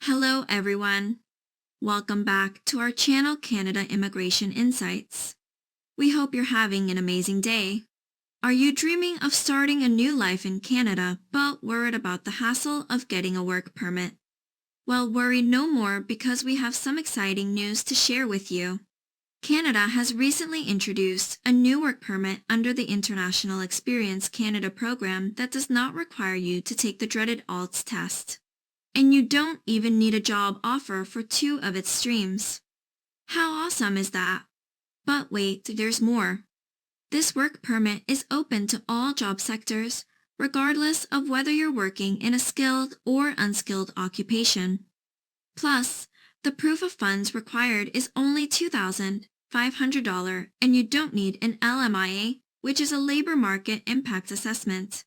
Hello everyone. Welcome back to our channel Canada Immigration Insights. We hope you're having an amazing day. Are you dreaming of starting a new life in Canada but worried about the hassle of getting a work permit? Well, worry no more because we have some exciting news to share with you. Canada has recently introduced a new work permit under the International Experience Canada program that does not require you to take the dreaded IELTS test. And you don't even need a job offer for 2 of its streams. How awesome is that? But wait, there's more. This work permit is open to all job sectors, regardless of whether you're working in a skilled or unskilled occupation. Plus, the proof of funds required is only $2,500 and you don't need an LMIA, which is a labor market impact assessment.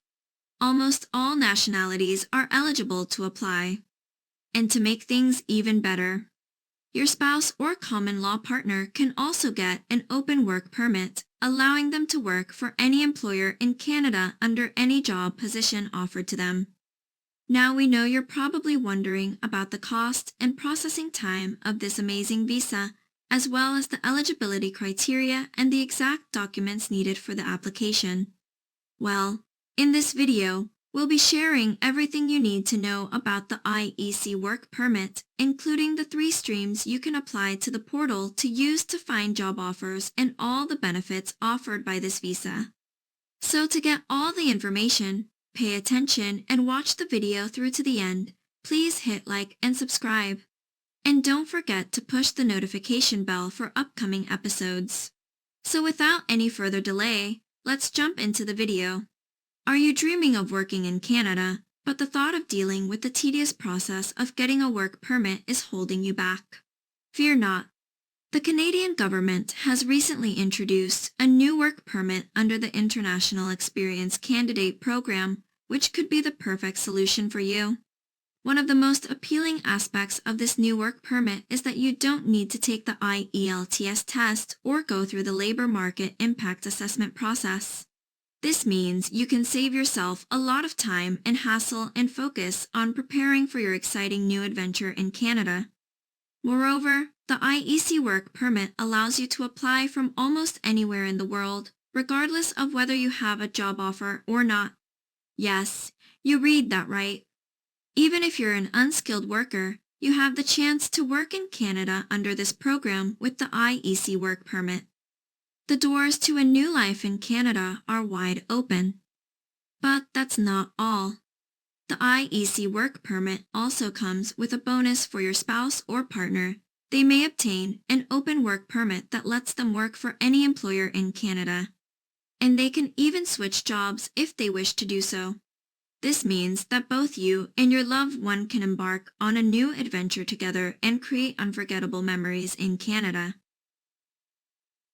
Almost all nationalities are eligible to apply. And to make things even better, your spouse or common law partner can also get an open work permit, allowing them to work for any employer in Canada under any job position offered to them. Now we know you're probably wondering about the cost and processing time of this amazing visa, as well as the eligibility criteria and the exact documents needed for the application. Well, in this video, we'll be sharing everything you need to know about the IEC work permit, including the 3 streams you can apply to the portal to use to find job offers and all the benefits offered by this visa. So to get all the information, pay attention and watch the video through to the end. Please hit like and subscribe. And don't forget to push the notification bell for upcoming episodes. So without any further delay, let's jump into the video. Are you dreaming of working in Canada, but the thought of dealing with the tedious process of getting a work permit is holding you back? Fear not. The Canadian government has recently introduced a new work permit under the International Experience Candidate Program, which could be the perfect solution for you. One of the most appealing aspects of this new work permit is that you don't need to take the IELTS test or go through the labor market impact assessment process. This means you can save yourself a lot of time and hassle and focus on preparing for your exciting new adventure in Canada. Moreover, the IEC work permit allows you to apply from almost anywhere in the world, regardless of whether you have a job offer or not. Yes, you read that right. Even if you're an unskilled worker, you have the chance to work in Canada under this program with the IEC work permit. The doors to a new life in Canada are wide open. But that's not all. The IEC work permit also comes with a bonus for your spouse or partner. They may obtain an open work permit that lets them work for any employer in Canada. And they can even switch jobs if they wish to do so. This means that both you and your loved one can embark on a new adventure together and create unforgettable memories in Canada.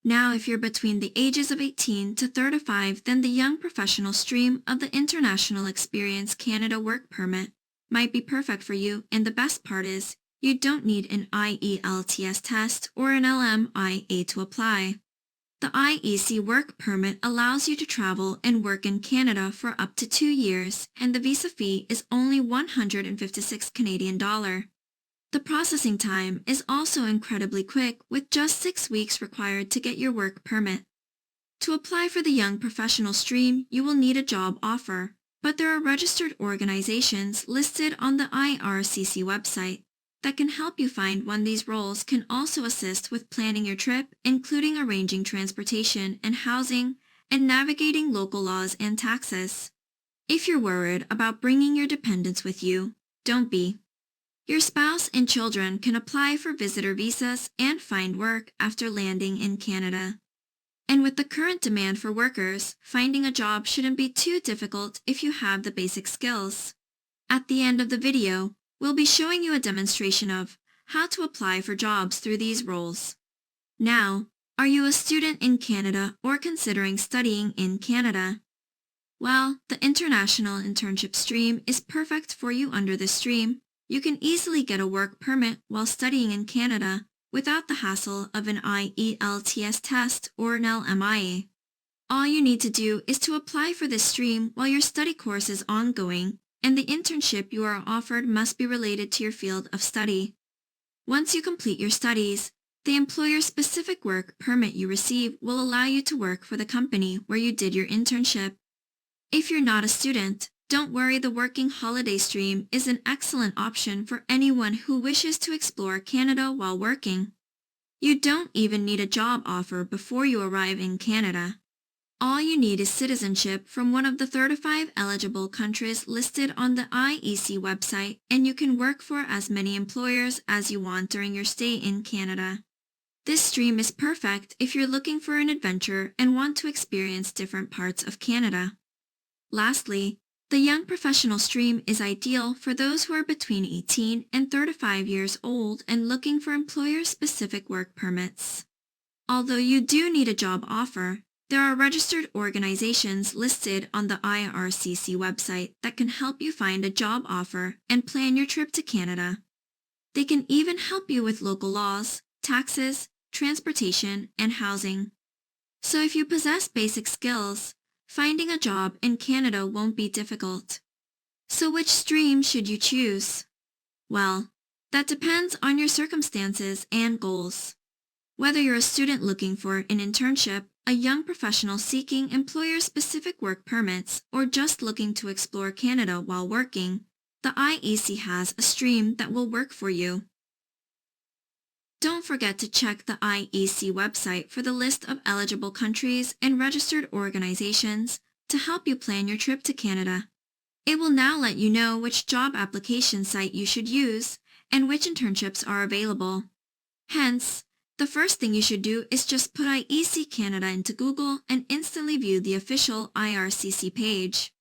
Now, if you're between the ages of 18 to 35, then the Young Professional stream of the International Experience Canada Work Permit might be perfect for you, and the best part is, you don't need an IELTS test or an LMIA to apply. The IEC Work Permit allows you to travel and work in Canada for up to 2 years, and the visa fee is only $156 Canadian. The processing time is also incredibly quick, with just 6 weeks required to get your work permit. To apply for the Young Professional stream, you will need a job offer, but there are registered organizations listed on the IRCC website that can help you find one. These roles can also assist with planning your trip, including arranging transportation and housing, and navigating local laws and taxes. If you're worried about bringing your dependents with you, don't be. Your spouse and children can apply for visitor visas and find work after landing in Canada. And with the current demand for workers, finding a job shouldn't be too difficult if you have the basic skills. At the end of the video, we'll be showing you a demonstration of how to apply for jobs through these roles. Now, are you a student in Canada or considering studying in Canada? Well, the International Internship stream is perfect for you. Under this stream, you can easily get a work permit while studying in Canada without the hassle of an IELTS test or an LMIA. All you need to do is to apply for this stream while your study course is ongoing and the internship you are offered must be related to your field of study. Once you complete your studies, the employer-specific work permit you receive will allow you to work for the company where you did your internship. If you're not a student, don't worry, the working holiday stream is an excellent option for anyone who wishes to explore Canada while working. You don't even need a job offer before you arrive in Canada. All you need is citizenship from one of the 35 eligible countries listed on the IEC website, and you can work for as many employers as you want during your stay in Canada. This stream is perfect if you're looking for an adventure and want to experience different parts of Canada. Lastly, the young professional stream is ideal for those who are between 18 and 35 years old and looking for employer-specific work permits. Although you do need a job offer, there are registered organizations listed on the IRCC website that can help you find a job offer and plan your trip to Canada. They can even help you with local laws, taxes, transportation, and housing. So if you possess basic skills, finding a job in Canada won't be difficult. So which stream should you choose? Well, that depends on your circumstances and goals. Whether you're a student looking for an internship, a young professional seeking employer-specific work permits, or just looking to explore Canada while working, the IEC has a stream that will work for you. Don't forget to check the IEC website for the list of eligible countries and registered organizations to help you plan your trip to Canada. It will now let you know which job application site you should use and which internships are available. Hence, the first thing you should do is just put IEC Canada into Google and instantly view the official IRCC page.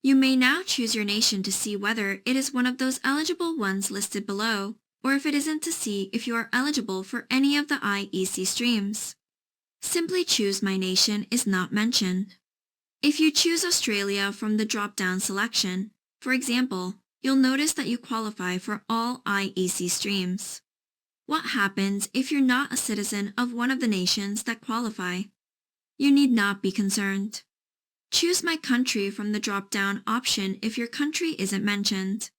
You may now choose your nation to see whether it is one of those eligible ones listed below, or if it isn't, to see if you are eligible for any of the IEC streams. Simply choose My Nation is not mentioned. If you choose Australia from the drop-down selection, for example, you'll notice that you qualify for all IEC streams. What happens if you're not a citizen of one of the nations that qualify? You need not be concerned. Choose My Country from the drop-down option if your country isn't mentioned.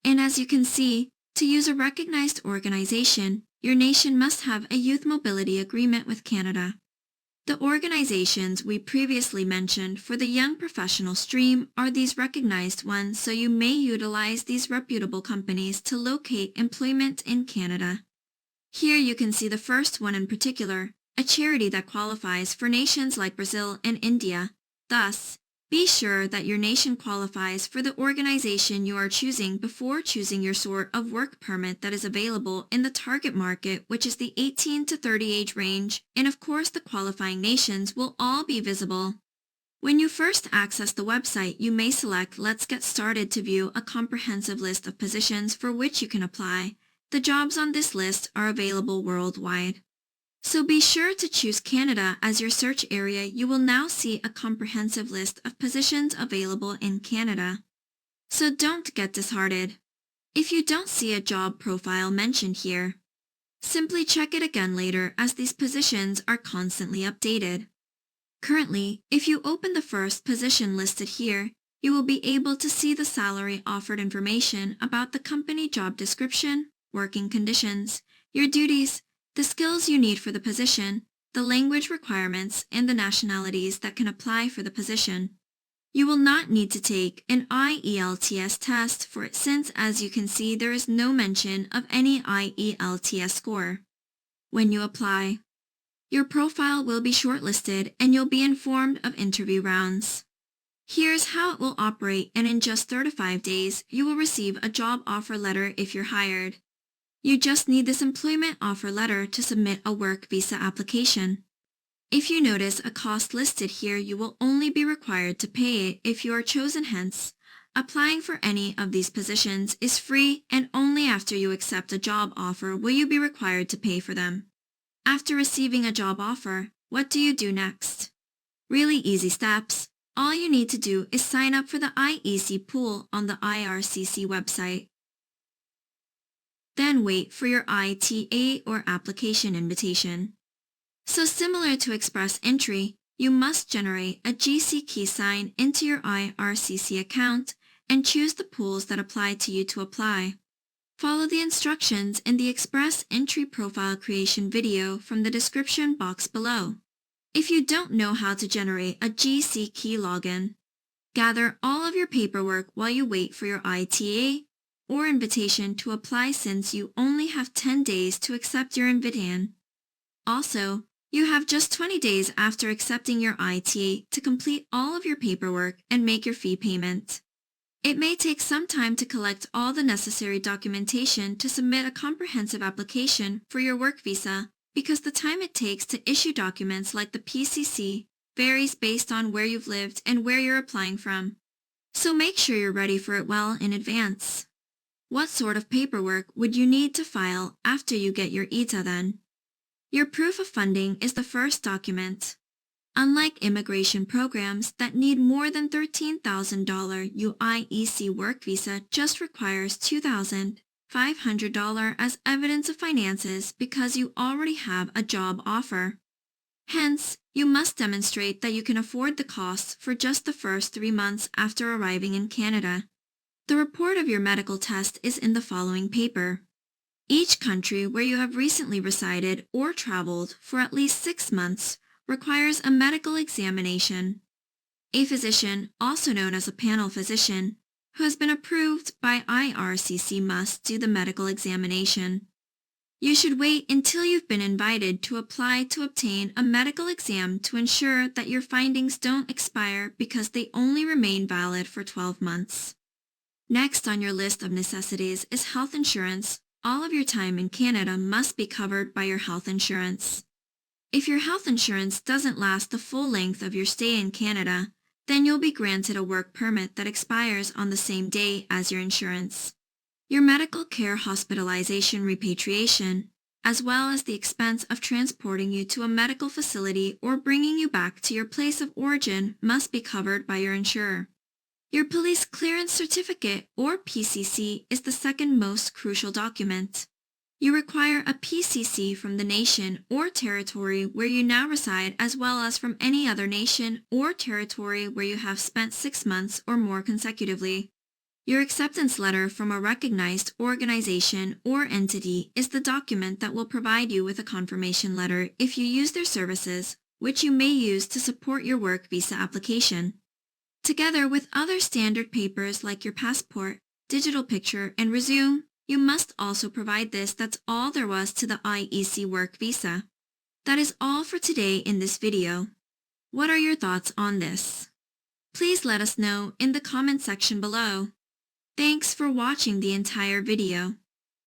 And as you can see, to use a recognized organization, your nation must have a Youth Mobility Agreement with Canada. The organizations we previously mentioned for the Young Professional stream are these recognized ones, so you may utilize these reputable companies to locate employment in Canada. Here you can see the first one in particular, a charity that qualifies for nations like Brazil and India. Thus, be sure that your nation qualifies for the organization you are choosing before choosing your sort of work permit that is available in the target market, which is the 18 to 30 age range, and of course the qualifying nations will all be visible. When you first access the website, you may select Let's Get Started to view a comprehensive list of positions for which you can apply. The jobs on this list are available worldwide. So be sure to choose Canada as your search area. You will now see a comprehensive list of positions available in Canada. So don't get disheartened if you don't see a job profile mentioned here. Simply check it again later, as these positions are constantly updated. Currently, if you open the first position listed here, you will be able to see the salary offered information about the company job description, working conditions, your duties, the skills you need for the position, the language requirements, and the nationalities that can apply for the position. You will not need to take an IELTS test for it, since, as you can see, there is no mention of any IELTS score. When you apply, your profile will be shortlisted and you'll be informed of interview rounds. Here's how it will operate, and in just 35 days, you will receive a job offer letter if you're hired. You just need this employment offer letter to submit a work visa application. If you notice a cost listed here, you will only be required to pay it if you are chosen. Hence, applying for any of these positions is free, and only after you accept a job offer will you be required to pay for them. After receiving a job offer, what do you do next? Really easy steps. All you need to do is sign up for the IEC pool on the IRCC website. Then wait for your ITA or application invitation. So similar to express entry, you must generate a GC key sign into your IRCC account and choose the pools that apply to you to apply. Follow the instructions in the Express Entry Profile Creation video from the description box below. If you don't know how to generate a GC key login, gather all of your paperwork while you wait for your ITA or invitation to apply, since you only have 10 days to accept your invitation. Also, you have just 20 days after accepting your ITA to complete all of your paperwork and make your fee payment. It may take some time to collect all the necessary documentation to submit a comprehensive application for your work visa, because the time it takes to issue documents like the PCC varies based on where you've lived and where you're applying from. So make sure you're ready for it well in advance. What sort of paperwork would you need to file after you get your ITA then? Your proof of funding is the first document. Unlike immigration programs that need more than $13,000, your IEC work visa just requires $2,500 as evidence of finances because you already have a job offer. Hence, you must demonstrate that you can afford the costs for just the first 3 months after arriving in Canada. The report of your medical test is in the following paper. Each country where you have recently resided or traveled for at least 6 months requires a medical examination. A physician, also known as a panel physician, who has been approved by IRCC must do the medical examination. You should wait until you've been invited to apply to obtain a medical exam to ensure that your findings don't expire, because they only remain valid for 12 months. Next on your list of necessities is health insurance. All of your time in Canada must be covered by your health insurance. If your health insurance doesn't last the full length of your stay in Canada, then you'll be granted a work permit that expires on the same day as your insurance. Your medical care hospitalization repatriation, as well as the expense of transporting you to a medical facility or bringing you back to your place of origin, must be covered by your insurer. Your police clearance certificate, or PCC, is the second most crucial document. You require a PCC from the nation or territory where you now reside, as well as from any other nation or territory where you have spent 6 months or more consecutively. Your acceptance letter from a recognized organization or entity is the document that will provide you with a confirmation letter if you use their services, which you may use to support your work visa application. Together with other standard papers like your passport, digital picture, and resume, you must also provide this. That's all there was to the IEC work visa. That is all for today in this video. What are your thoughts on this? Please let us know in the comment section below. Thanks for watching the entire video.